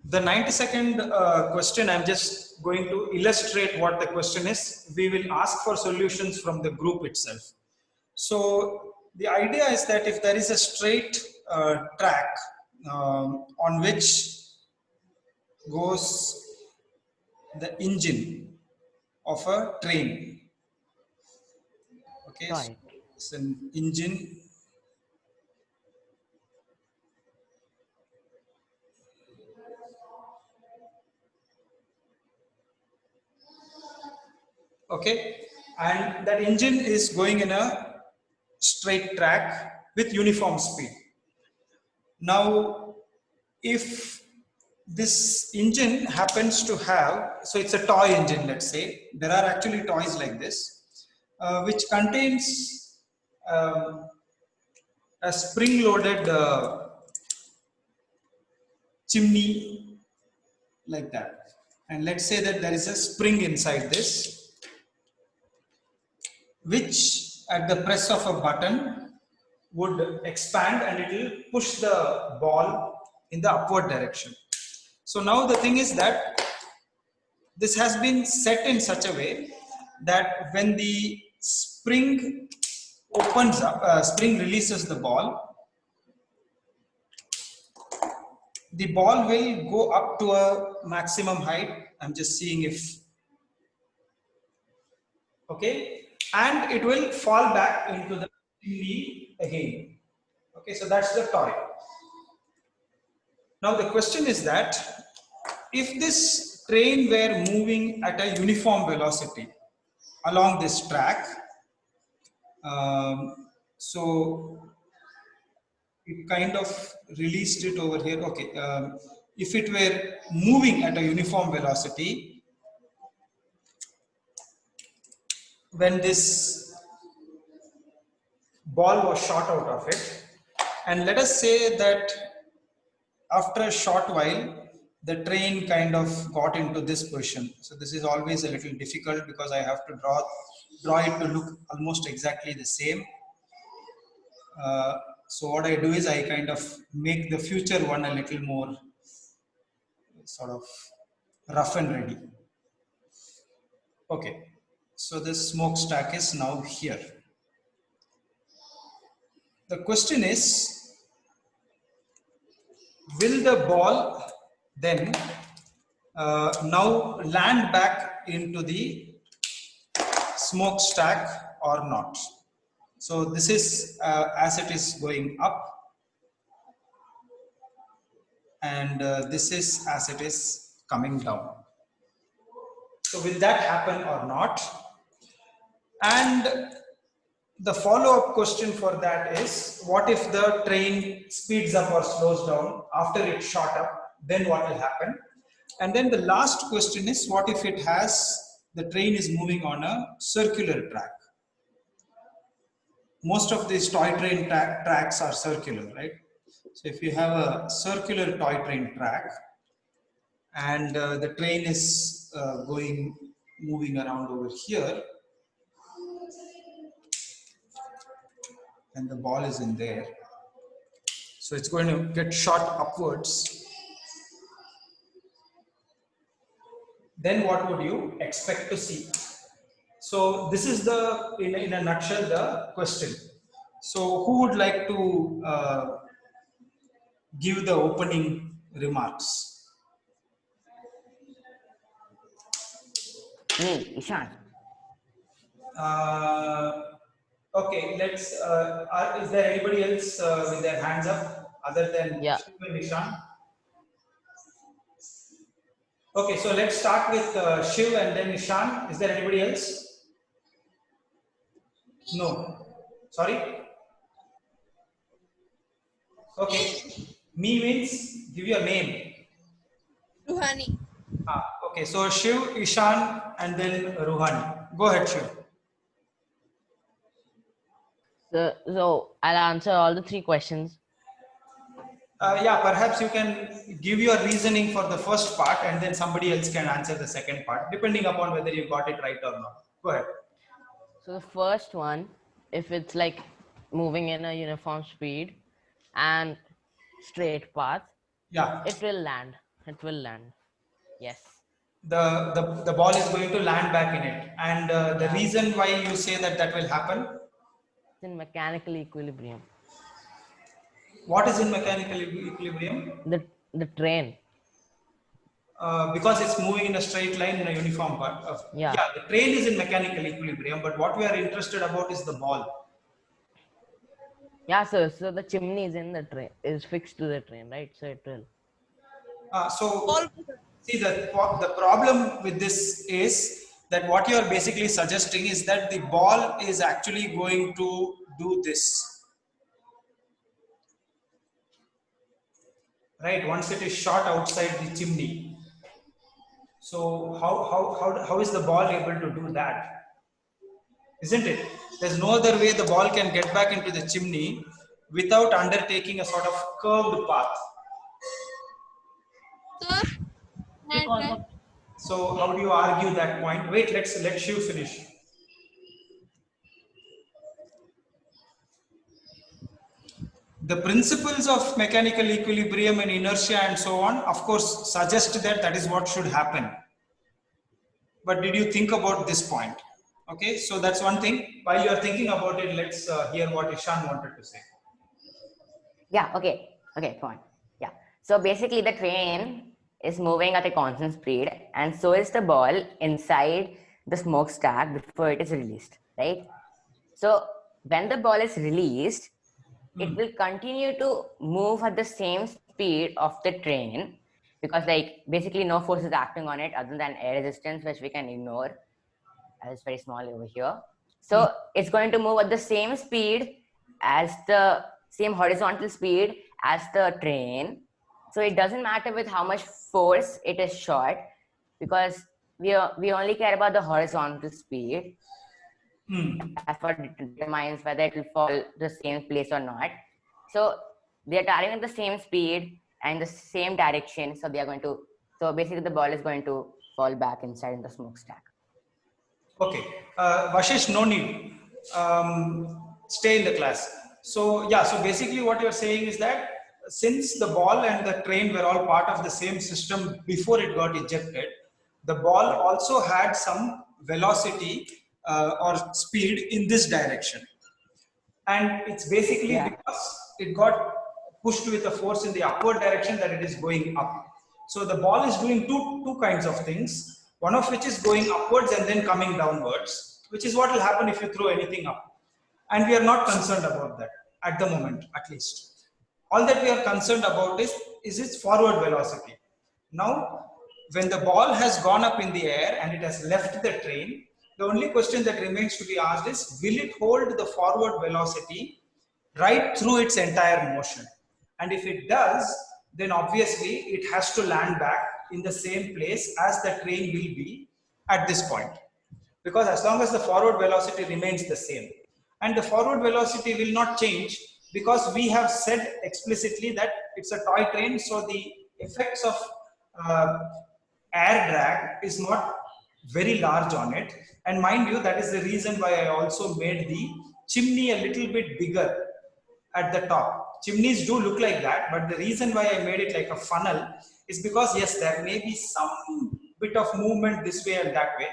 The 90-second question, I'm just going to illustrate what the question is. We will ask for solutions from the group itself. So the idea is that if there is a straight track on which goes the engine of a train, okay, Right. so it's an engine. Okay, and that engine is going in a straight track with uniform speed. Now, if this engine happens to have, so it's a toy engine, let's say, there are actually toys like this, which contains a spring-loaded chimney like that. And let's say that there is a spring inside this, which at the press of a button would expand and it will push the ball in the upward direction. So now the thing is that this has been set in such a way that when the spring opens up, spring releases the ball will go up to a maximum height. I'm just seeing if, okay, and it will fall back into the chimney again. Okay, so that's the toy. Now the question is that if this train were moving at a uniform velocity along this track, so it kind of released it over here. Okay, if it were moving at a uniform velocity, when this ball was shot out of it, and let us say that after a short while, the train kind of got into this position. So this is always a little difficult because I have to draw it to look almost exactly the same. So what I do is I kind of make the future one a little more sort of rough and ready. Okay, so this smokestack is now here. The question is, will the ball then now land back into the smokestack or not? So this is as it is going up, and this is as it is coming down. So will that happen or not? And the follow-up question for that is, what if the train speeds up or slows down after it shot up? Then what will happen? And then the last question is, what if it has, the train is moving on a circular track? Most of these toy train tracks are circular, right? So if you have a circular toy train track and the train is moving around over here, and the ball is in there, so it's going to get shot upwards, then what would you expect to see? So this is the, in a nutshell, the question. So who would like to give the opening remarks? Me, Ishan. Okay, let's, is there anybody else with their hands up other than Yeah. Shiv and Nishan? Okay, so let's start with Shiv and then Nishan. Is there anybody else? No. Sorry? Okay. Me means give your name. Ruhani. Okay, so Shiv, Ishan, and then Ruhani. Go ahead, Shiv. So I'll answer all the three questions. Yeah, perhaps you can give your reasoning for the first part and then somebody else can answer the second part, depending upon whether you got it right or not. Go ahead. So the first one, if it's like moving in a uniform speed and straight path, Yeah. it will land. It will land. Yes. The ball is going to land back in it. And the Yeah. reason why you say that that will happen, It's in mechanical equilibrium. what is in mechanical equilibrium? The train. Because it's moving in a straight line in a uniform part. Yeah. Yeah, the train is in mechanical equilibrium, but what we are interested about is the ball. Yeah, so the chimney is in the train, is fixed to the train, right? So it will. So All see, the problem with this is that what you are basically suggesting is that the ball is actually going to do this, right? Once it is shot outside the chimney. So how is the ball able to do that? Isn't it? There's no other way the ball can get back into the chimney without undertaking a sort of curved path. sir, and So how do you argue that point? Wait, let Shiv finish. The principles of mechanical equilibrium and inertia and so on, of course, suggest that that is what should happen. But did you think about this point? Okay, so that's one thing. While you are thinking about it, let's hear what Ishan wanted to say. Yeah, okay, fine. Yeah. So basically the train is moving at a constant speed and so is the ball inside the smokestack before it is released, right? So when the ball is released, it will continue to move at the same speed of the train because like basically no force is acting on it other than air resistance, which we can ignore as it's very small over here. So it's going to move at the same speed as the same horizontal speed as the train. So it doesn't matter with how much force it is shot because we only care about the horizontal speed. That's what determines whether it will fall the same place or not. So they are traveling at the same speed and the same direction. So they are going to, so basically the ball is going to fall back inside in the smokestack. Okay, Vashish, no need. Stay in the class. So yeah, so basically what you're saying is that since the ball and the train were all part of the same system before it got ejected, the ball also had some velocity or speed in this direction. And it's basically because it got pushed with a force in the upward direction that it is going up. So the ball is doing two kinds of things, one of which is going upwards and then coming downwards, which is what will happen if you throw anything up. And we are not concerned about that at the moment, at least. All that we are concerned about is its forward velocity. Now, when the ball has gone up in the air and it has left the train, the only question that remains to be asked is, will it hold the forward velocity right through its entire motion? And if it does, then obviously it has to land back in the same place as the train will be at this point. Because as long as the forward velocity remains the same, and the forward velocity will not change because we have said explicitly that it's a toy train, so the effects of uh, air drag is not very large on it. And mind you, that is the reason why I also made the chimney a little bit bigger at the top. Chimneys do look like that, but the reason why I made it like a funnel is because yes, there may be some bit of movement this way and that way.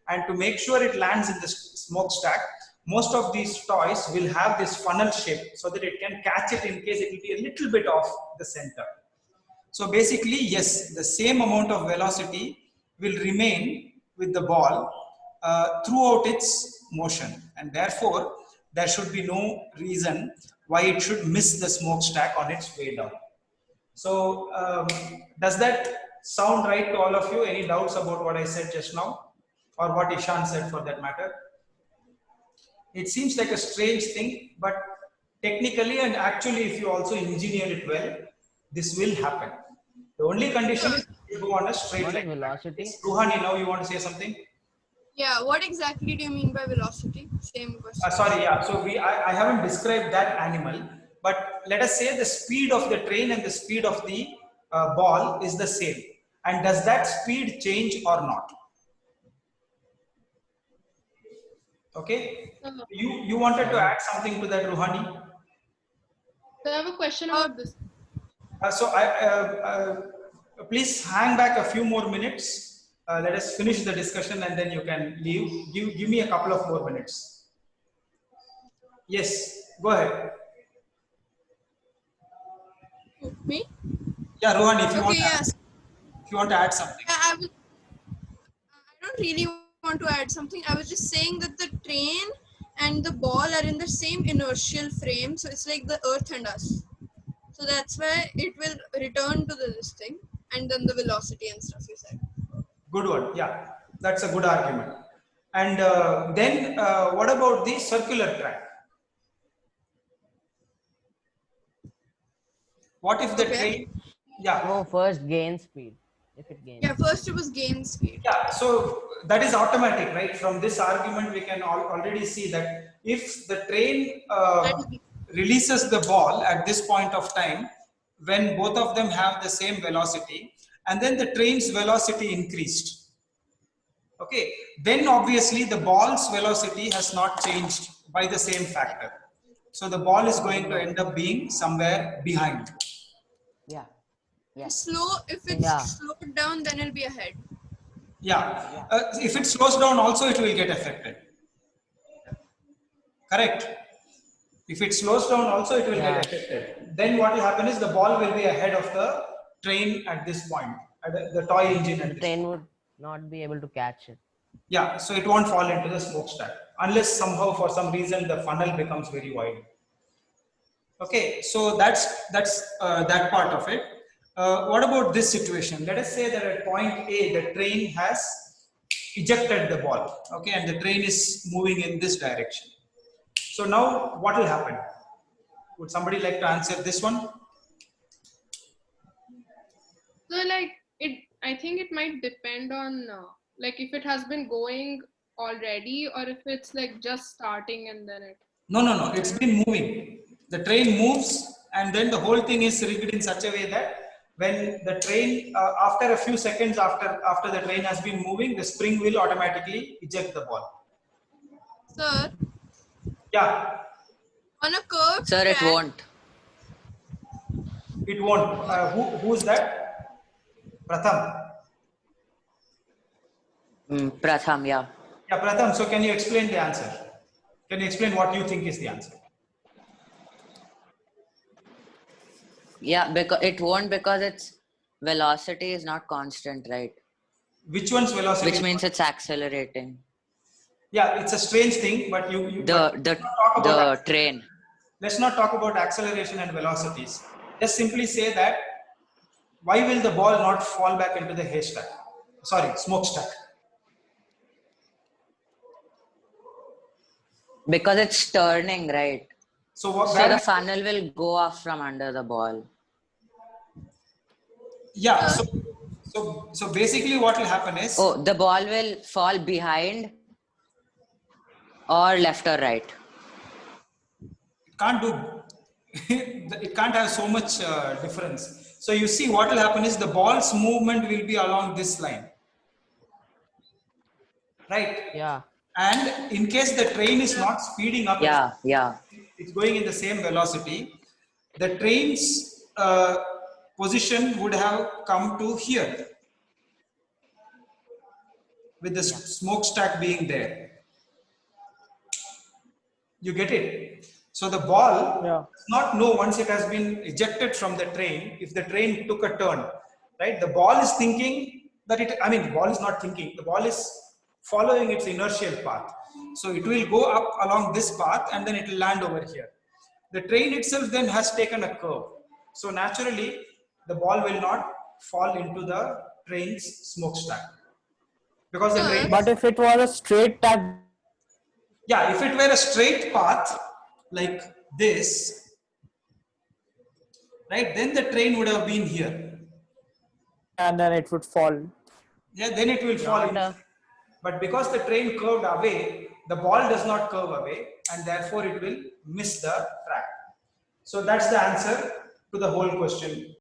And to make sure it lands in the smokestack, most of these toys will have this funnel shape so that it can catch it in case it will be a little bit off the center. So basically, yes, the same amount of velocity will remain with the ball throughout its motion, and therefore there should be no reason why it should miss the smokestack on its way down. So does that sound right to all of you? Any doubts about what I said just now, or what Ishan said for that matter? It seems like a strange thing, but technically and actually, if you also engineer it well, this will happen. The only condition is to go on a straight What is line. velocity? Yes, Ruhani, now you want to say something? yeah, what exactly do you mean by velocity? Same question. Sorry, yeah. So I haven't described that animal, but let us say the speed of the train and the speed of the ball is the same. And does that speed change or not? Okay. You wanted to add something to that, Ruhani? So I have a question about this. So Please hang back a few more minutes. Let us finish the discussion and then you can leave. Give me a couple of more minutes. Yes, go ahead. Me? Yeah, Rohan, if you Okay, want to, yes. if you want to add something. I don't really want to add something. I was just saying that the train and the ball are in the same inertial frame, so it's like the Earth and us. So that's why it will return to this thing, and then the velocity and stuff you said. Good one. Yeah, that's a good argument. And then what about the circular track? What if the Okay. train? Yeah, No, first gain speed. If it gains. Yeah, first it was gain speed. yeah. So that is automatic, right? From this argument, we can already see that if the train And releases the ball at this point of time, when both of them have the same velocity, and then the train's velocity increased. Okay, then obviously the ball's velocity has not changed by the same factor. So the ball is going to end up being somewhere behind. Yeah. Yeah. if it's Yeah. slowed down, then it'll be ahead. Yeah, if it slows down also it will get affected. Correct. If it slows down also it will Yeah. get affected. Then what will happen is the ball will be ahead of the train at this point, at the toy engine at The this train point. would not be able to catch it. Yeah, so it won't fall into the smokestack unless somehow for some reason the funnel becomes very wide. Okay, so that's that part of it. What about this situation? Let us say that at point A, the train has ejected the ball. Okay, and the train is moving in this direction. So now what will happen? Would somebody like to answer this one? So like I think it might depend on like if it has been going already or if it's like just starting and then it. No, no, no. It's been moving. The train moves, and then the whole thing is rigged in such a way that when the train, after a few seconds after the train has been moving, the spring will automatically eject the ball. Sir, Yeah, on a curved Sir, it track, won't. it won't. Who's that? Pratham. Pratham, yeah. Yeah, Pratham. So can you explain the answer? Can you explain what you think is the answer? Yeah, because it won't because its velocity is not constant, right? Which one's velocity? Which means it's accelerating. Yeah, it's a strange thing, but The train. let's not talk about acceleration and velocities. Just simply say that why will the ball not fall back into the haystack? Sorry, smokestack. Because it's turning, right? So what? So the funnel will go off from under the ball. Yeah. So basically, what will happen is Oh, the ball will fall behind or left or right. it can't do. It can't have so much difference. So you see, what will happen is the ball's movement will be along this line, right? Yeah. And in case the train is not speeding up, Yeah. it's going in the same velocity, the train's position would have come to here with the smokestack being there. You get it? So the ball does not know once it has been ejected from the train, if the train took a turn, right? The ball is thinking that the ball is not thinking, the ball is following its inertial path. So it will go up along this path and then it will land over here. The train itself then has taken a curve. So naturally, the ball will not fall into the train's smokestack. Because the train. But if it was a straight tap, Yeah, if it were a straight path like this, right, then the train would have been here. and then it would fall. Yeah, then it will fall in. But because the train curved away, the ball does not curve away and therefore it will miss the track. So that's the answer to the whole question.